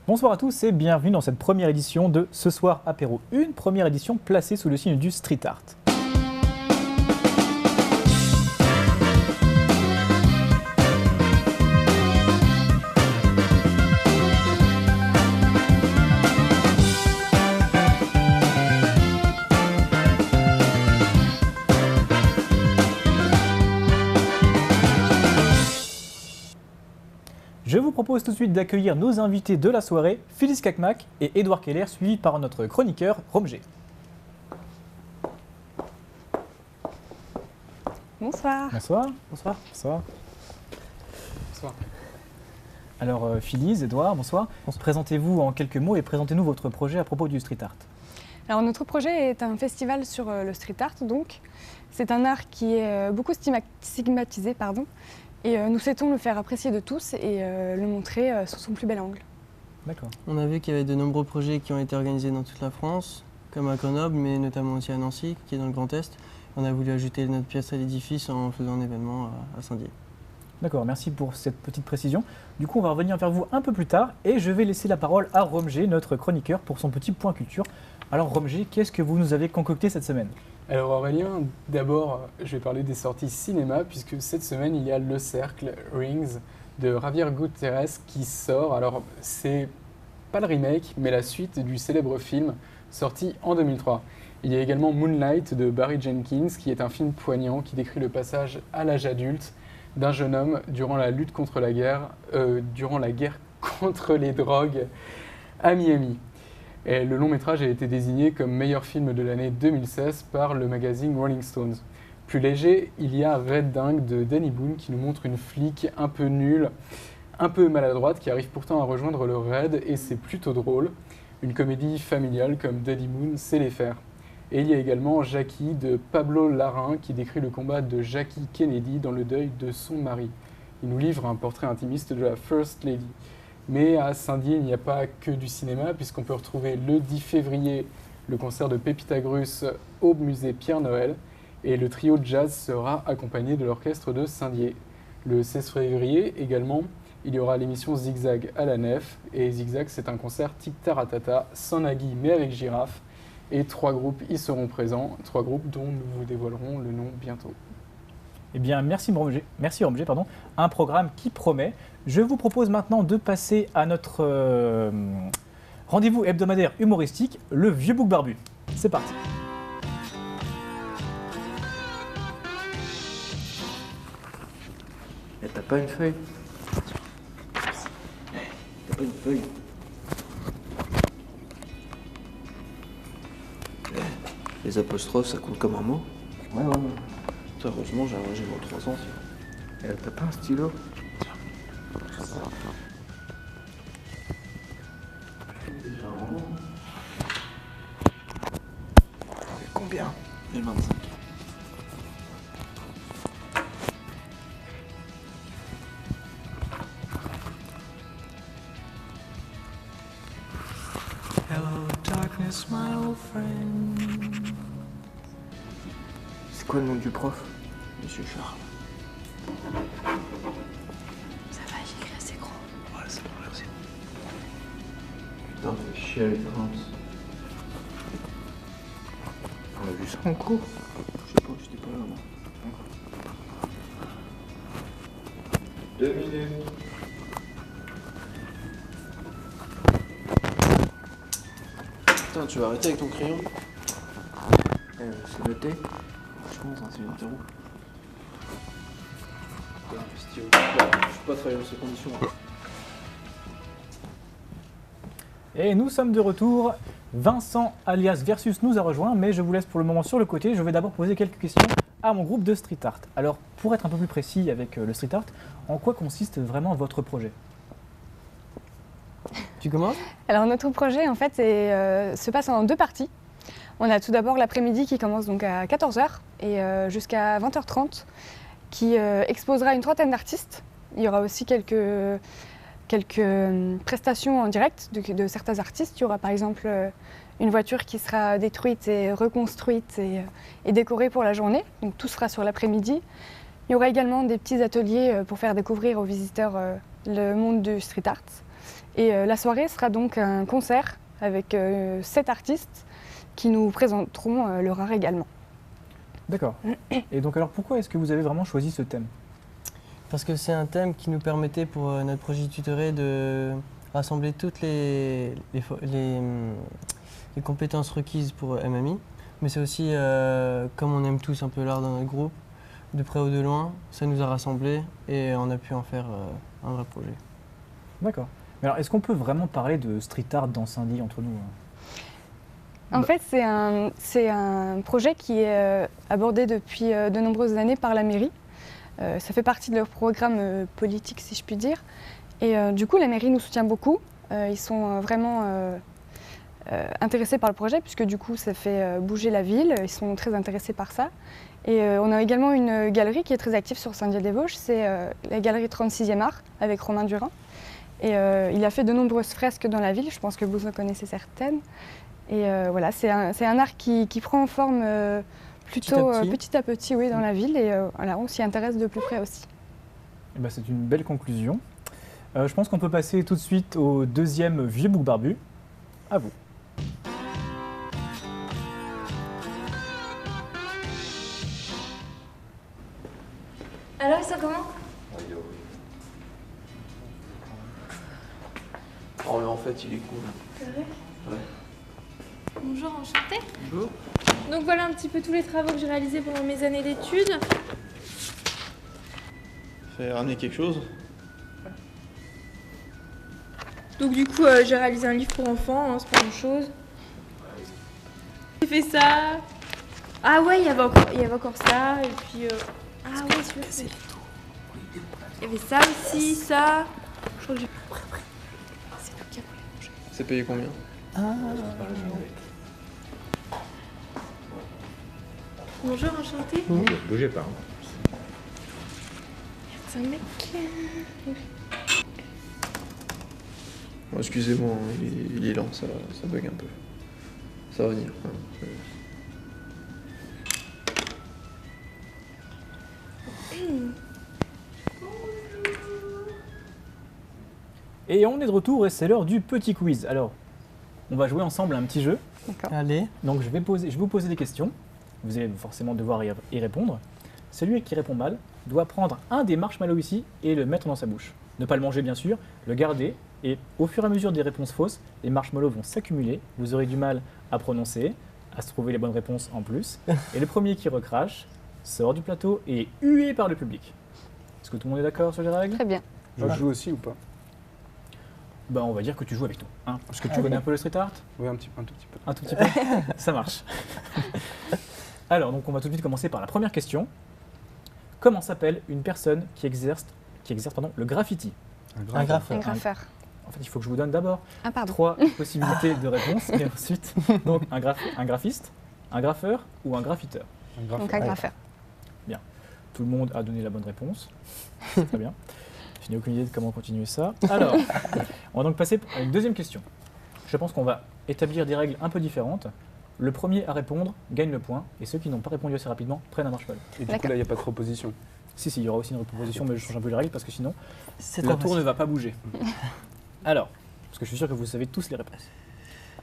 Bonsoir à tous et bienvenue dans cette première édition de Ce Soir Apéro. Une première édition placée sous le signe du street art. Je vous propose tout de suite d'accueillir nos invités de la soirée, Phyllis Cacmac et Édouard Keller, suivis par notre chroniqueur, Romger. Bonsoir. Bonsoir. Bonsoir. Bonsoir. Bonsoir. Alors, Phyllis, Édouard, bonsoir. Présentez-vous en quelques mots et présentez-nous votre projet à propos du street art. Alors, notre projet est un festival sur le street art, donc. C'est un art qui est beaucoup stigmatisé, et nous souhaitons le faire apprécier de tous et le montrer sous son plus bel angle. D'accord. On a vu qu'il y avait de nombreux projets qui ont été organisés dans toute la France, comme à Grenoble, mais notamment aussi à Nancy, qui est dans le Grand Est. On a voulu ajouter notre pièce à l'édifice en faisant un événement à Saint-Dié. D'accord, merci pour cette petite précision. Du coup, on va revenir vers vous un peu plus tard et je vais laisser la parole à Romger, notre chroniqueur, pour son petit point culture. Alors Romger, qu'est-ce que vous nous avez concocté cette semaine ? Alors Aurélien, d'abord je vais parler des sorties cinéma puisque cette semaine il y a Le Cercle, Rings de Javier Gutiérrez qui sort. Alors c'est pas le remake mais la suite du célèbre film sorti en 2003. Il y a également Moonlight de Barry Jenkins qui est un film poignant qui décrit le passage à l'âge adulte d'un jeune homme durant la lutte contre la guerre contre les drogues à Miami. Et le long métrage a été désigné comme meilleur film de l'année 2016 par le magazine Rolling Stones. Plus léger, il y a Red Dingue de Danny Boone qui nous montre une flic un peu nulle, un peu maladroite qui arrive pourtant à rejoindre le raid et c'est plutôt drôle. Une comédie familiale comme Danny Boone sait les faire. Et il y a également Jackie de Pablo Larraín qui décrit le combat de Jackie Kennedy dans le deuil de son mari. Il nous livre un portrait intimiste de la First Lady. Mais à Saint-Dié, il n'y a pas que du cinéma, puisqu'on peut retrouver le 10 février le concert de Pépita Grus au musée Pierre-Noël, et le trio de jazz sera accompagné de l'orchestre de Saint-Dié. Le 16 février également, il y aura l'émission Zigzag à la Nef, et Zigzag c'est un concert tic taratata, sans Nagui mais avec girafe, et 3 groupes y seront présents, 3 groupes dont nous vous dévoilerons le nom bientôt. Eh bien, merci Romger, un programme qui promet. Je vous propose maintenant de passer à notre rendez-vous hebdomadaire humoristique, le Vieux Bouc Barbu. C'est parti. Et t'as pas une feuille? T'as pas une feuille? Les apostrophes, ça compte comme un mot? Ouais. Heureusement, j'ai arrangé mon 3 ans. Et t'as pas un stylo? Combien? 1025. Hello, darkness, my old friend. C'est quoi le nom du prof? Monsieur Charles. Ça va, j'écris assez gros. Ouais, ça va, merci. Putain, fais chier avec France. On a vu ça en cours? Je sais pas, j'étais pas là, moi. 2 minutes. Putain, tu vas arrêter avec ton crayon? C'est noté? Franchement, c'est un 0. Je peux pas travailler dans ces conditions. Et nous sommes de retour. Vincent alias Versus nous a rejoint, mais je vous laisse pour le moment sur le côté. Je vais d'abord poser quelques questions à mon groupe de street art. Alors, pour être un peu plus précis avec le street art, en quoi consiste vraiment votre projet? Tu commences? Alors, notre projet, en fait, se passe en 2 parties. On a tout d'abord l'après-midi qui commence donc à 14h et jusqu'à 20h30, qui exposera une 30aine d'artistes. Il y aura aussi quelques prestations en direct de certains artistes. Il y aura par exemple une voiture qui sera détruite et reconstruite et décorée pour la journée. Donc tout sera sur l'après-midi. Il y aura également des petits ateliers pour faire découvrir aux visiteurs le monde du street art. Et la soirée sera donc un concert avec 7 artistes qui nous présenteront leur art également. D'accord. Et donc alors pourquoi est-ce que vous avez vraiment choisi ce thème? Parce que c'est un thème qui nous permettait pour notre projet tutoré de rassembler toutes les compétences requises pour MMI. Mais c'est aussi, comme on aime tous un peu l'art dans notre groupe, de près ou de loin, ça nous a rassemblés et on a pu en faire un vrai projet. D'accord. Mais alors est-ce qu'on peut vraiment parler de street art dans Saint-Dié entre nous? En fait, c'est un projet qui est abordé depuis de nombreuses années par la mairie. Ça fait partie de leur programme politique, si je puis dire. Et du coup, la mairie nous soutient beaucoup. Ils sont vraiment intéressés par le projet, puisque du coup, ça fait bouger la ville. Ils sont très intéressés par ça. Et on a également une galerie qui est très active sur Saint-Dié-des-Vosges. C'est la galerie 36e art, avec Romain Durin. Et il a fait de nombreuses fresques dans la ville. Je pense que vous en connaissez certaines. Et voilà, c'est un art qui prend forme plutôt petit à petit, oui, dans la ville. Et voilà, on s'y intéresse de plus près aussi. Eh ben, c'est une belle conclusion. Je pense qu'on peut passer tout de suite au deuxième vieux bouc barbu. À vous. Alors, ils sont comment? Oh mais en fait il est cool. C'est vrai? Ouais. Bonjour, enchantée. Bonjour. Donc voilà un petit peu tous les travaux que j'ai réalisés pendant mes années d'études. Fait ramener quelque chose? Donc du coup, j'ai réalisé un livre pour enfants, hein, c'est pas grand-chose. J'ai fait ça. Ah ouais, il y avait encore ça, et puis... Ah ouais, celui-là, c'est... Il y avait ça aussi, ça... Je crois que j'ai... C'est tout qui a pris. C'est payé combien? Bonjour, enchantée. Bougez pas. C'est un mec... Oh, excusez-moi, hein, il est lent, ça bug un peu. Ça va venir. Hein. Et on est de retour et c'est l'heure du petit quiz. Alors, on va jouer ensemble à un petit jeu. Allez, Donc je vais vous poser des questions. Vous allez forcément devoir y répondre. Celui qui répond mal doit prendre un des marshmallows ici et le mettre dans sa bouche. Ne pas le manger bien sûr, le garder. Et au fur et à mesure des réponses fausses, les marshmallows vont s'accumuler. Vous aurez du mal à prononcer, à se trouver les bonnes réponses en plus. Et le premier qui recrache sort du plateau et est hué par le public. Est-ce que tout le monde est d'accord sur les règles? Très bien. Je joue aussi ou pas? Bah, on va dire que tu joues avec nous. Hein, parce que tu connais un peu le street art? Oui, un tout petit peu. Un tout petit peu. Ça marche. Alors, donc on va tout de suite commencer par la première question. Comment s'appelle une personne qui exerce le graffiti? un graffeur. Un graffeur. En fait, il faut que je vous donne d'abord Ah, pardon. 3 possibilités de réponse et ensuite, donc un graphiste, un graffeur ou un graffiteur. Donc un graffeur. Tout le monde a donné la bonne réponse. C'est très bien. Je n'ai aucune idée de comment continuer ça. Alors, on va donc passer à une deuxième question. Je pense qu'on va établir des règles un peu différentes. Le premier à répondre gagne le point et ceux qui n'ont pas répondu assez rapidement prennent un marshmallow. Et du coup, là, il n'y a pas de proposition. Si, il y aura aussi une proposition, mais je change un peu les règles parce que sinon, C'est la trop tour ne facile. va pas bouger. Alors, parce que je suis sûr que vous savez tous les réponses.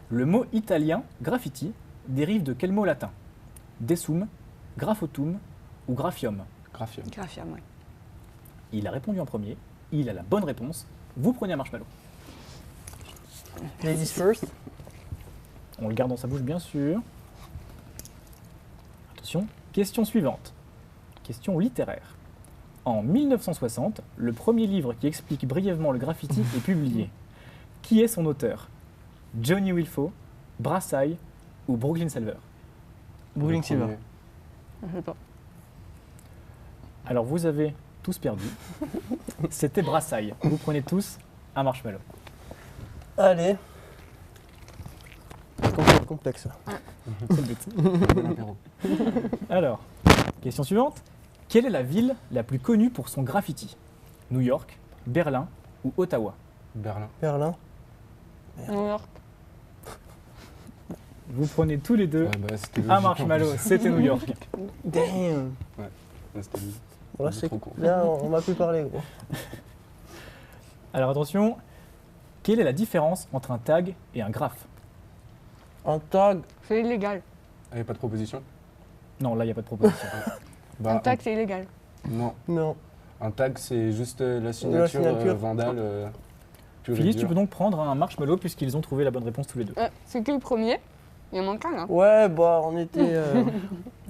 Le mot italien graffiti dérive de quel mot latin? Dessum, graphotum ou graphium? Graphium. Graphium, oui. Il a répondu en premier, il a la bonne réponse. Vous prenez un marshmallow. Ladies first. On le garde dans sa bouche, bien sûr. Attention, question suivante. Question littéraire. En 1960, le premier livre qui explique brièvement le graffiti est publié. Qui est son auteur? Johnny Wilfo, Brassailles ou Brooklyn Silver? Brooklyn Le Silver. premier. Je sais pas. Alors vous avez tous perdu. C'était Brassailles. Vous prenez tous un marshmallow. Allez. Complexe. C'est le but. Bon apéro. Alors, question suivante. Quelle est la ville la plus connue pour son graffiti? New York, Berlin ou Ottawa? Berlin. Berlin. New York. Vous prenez tous les deux Ah bah, c'était un logique, marshmallow. en plus. C'était New York. Damn. Là, c'était logique. Bon, là, C'est c'est trop court. Là, on m'a plus parlé, gros. Alors attention, Quelle est la différence entre un tag et un graphe? Un tag, C'est illégal. Il n'y a pas de proposition? Non, là, il n'y a pas de proposition. Un tag, c'est illégal. Non. non. Un tag, c'est juste la signature, signature. Vandale. Pure et Phyllis, tu dure. peux donc prendre un marshmallow puisqu'ils ont trouvé la bonne réponse tous les deux. C'est qui le premier? Il en manque un, hein. Ouais, bah on était.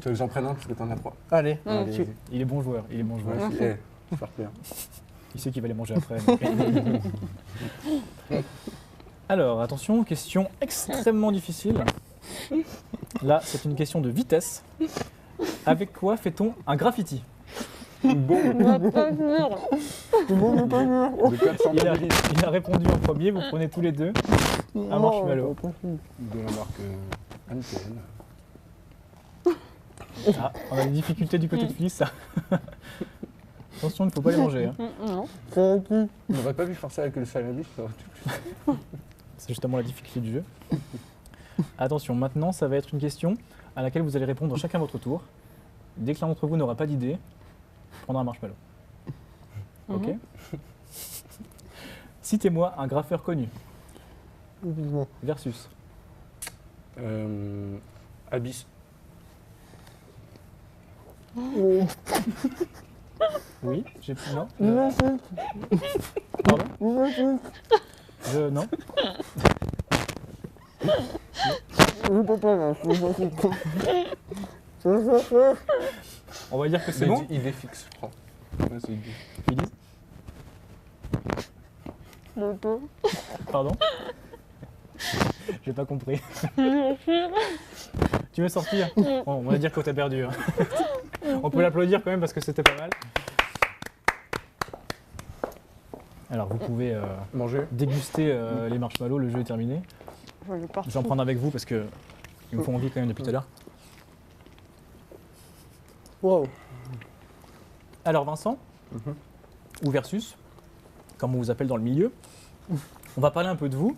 Tu veux que j'en prenne un parce que t'en as 3? Allez, Allez, tu- vas-y. Il est bon joueur, il est bon joueur. Ouais, fair play. Il sait qu'il va les manger après. Alors, attention, question extrêmement difficile. Là, c'est une question de vitesse. Avec quoi fait-on un graffiti? Bon, de 400 Il a répondu en premier, vous prenez tous les deux un marshmallow. de la marque Anten. Ah, on a des difficultés du côté de Phyllis, ça. Attention, il ne faut pas les manger. Hein. Non. On n'aurait pas pu faire ça avec le salami, ça aurait été plus. C'est justement la difficulté du jeu. Attention, maintenant, ça va être une question à laquelle vous allez répondre chacun votre tour. Dès que l'un d'entre vous n'aura pas d'idée, prendra un marshmallow. Ok. Citez-moi un graffeur connu. Versus. Abyss. Oui, j'ai plus. Non. Pardon. Non. On va dire que c'est bon. Il est fixe, je crois. Ouais, c'est idée. Phyllis. Pardon. J'ai pas compris. Tu veux sortir? Bon, on va dire que t'as perdu. Hein. On peut l'applaudir quand même parce que c'était pas mal. Alors vous pouvez Manger. déguster les marshmallows, le jeu est terminé. Je vais en prendre avec vous parce que ils me font envie quand même depuis tout à l'heure. Wow. Alors Vincent, ou Versus, comme on vous appelle dans le milieu, on va parler un peu de vous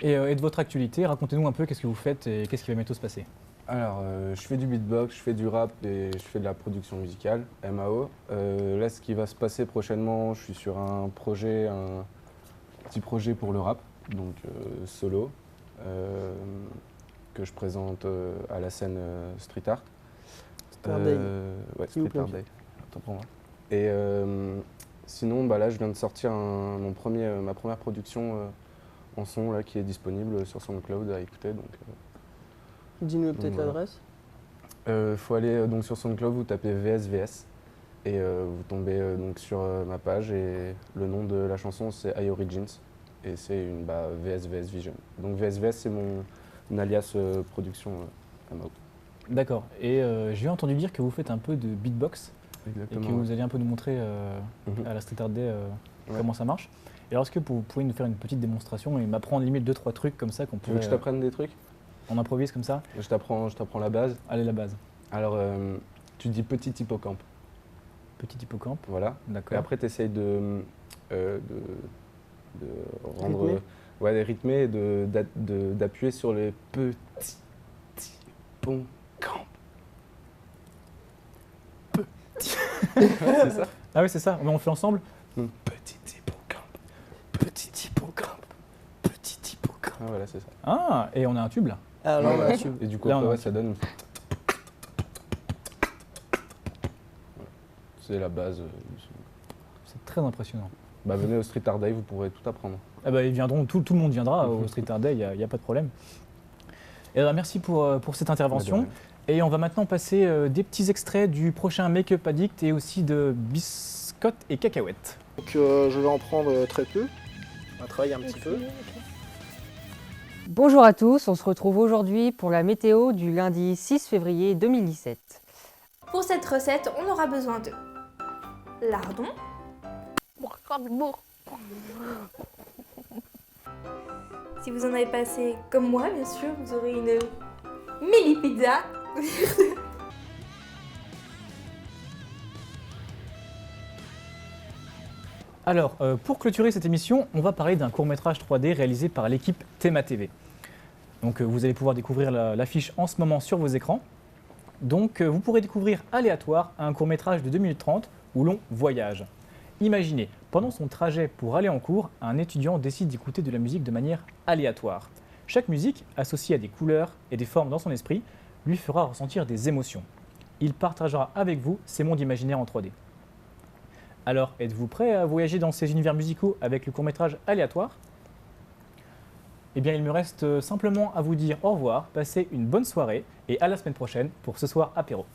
et de votre actualité. Racontez-nous un peu qu'est-ce que vous faites et qu'est-ce qui va bientôt se passer. Alors, je fais du beatbox, je fais du rap et je fais de la production musicale, MAO. Là, ce qui va se passer prochainement, je suis sur un projet, un petit projet pour le rap, donc solo, que je présente à la scène Street Art. Street Day. Ouais, S'il vous Street Art plaît. Day. Attends pour moi. Et sinon, bah, là, je viens de sortir ma première production en son là, qui est disponible sur SoundCloud à écouter. Donc, Dis-nous peut-être Voilà. l'adresse. faut aller donc sur SoundCloud, vous tapez VSVS et vous tombez donc sur ma page et le nom de la chanson c'est iOrigins et c'est une VSVS Vision. Donc VSVS c'est mon alias production MAO. D'accord. Et j'ai entendu dire que vous faites un peu de beatbox et que vous allez un peu nous montrer à la Street Art Day comment ça marche. Et alors est-ce que vous pouvez nous faire une petite démonstration et m'apprendre limite 2-3 trucs comme ça qu'on Tu veux pourrait... que je t'apprenne des trucs? On improvise comme ça? Je t'apprends la base. Allez, la base. Alors tu dis petit hippocampe, Petit hippocampe. voilà. Et D'accord. après tu essayes de rendre Rythmer. de rythmer et d'appuyer sur les petits hippocampes. C'est ça? Ah oui, c'est ça. Mais on fait ensemble? Petit hippocampe, petit hippocampe, petit hippocampe. Ah voilà, c'est ça. Ah, et on a un tube là. Alors Ouais, là, ouais. tu... Et du coup, Là, après, on a- ouais, ça donne. Voilà. C'est la base. C'est très impressionnant. Bah, venez au Street Art Day, vous pourrez tout apprendre. Ah bah, ils viendront, tout le monde viendra au Street Art Day, il n'y a pas de problème. Et alors, merci pour cette intervention. Et on va maintenant passer des petits extraits du prochain Make-up Addict et aussi de biscottes et cacahuètes. Donc je vais en prendre très peu. On va travailler un petit peu. Bonjour à tous, on se retrouve aujourd'hui pour la météo du lundi 6 février 2017. Pour cette recette, on aura besoin de lardon, si vous en avez passé comme moi, bien sûr, vous aurez une mini pizza. Alors, pour clôturer cette émission, on va parler d'un court-métrage 3D réalisé par l'équipe Théma TV. Donc, vous allez pouvoir découvrir l'affiche en ce moment sur vos écrans. Donc, vous pourrez découvrir Aléatoire, un court-métrage de 2 minutes 30 où l'on voyage. Imaginez Pendant son trajet pour aller en cours, un étudiant décide d'écouter de la musique de manière aléatoire. Chaque musique, associée à des couleurs et des formes dans son esprit, lui fera ressentir des émotions. Il partagera avec vous ces mondes imaginaires en 3D. Alors, êtes-vous prêt à voyager dans ces univers musicaux avec le court-métrage aléatoire ? Eh bien, il me reste simplement à vous dire au revoir, passez une bonne soirée et à la semaine prochaine pour Ce Soir Apéro.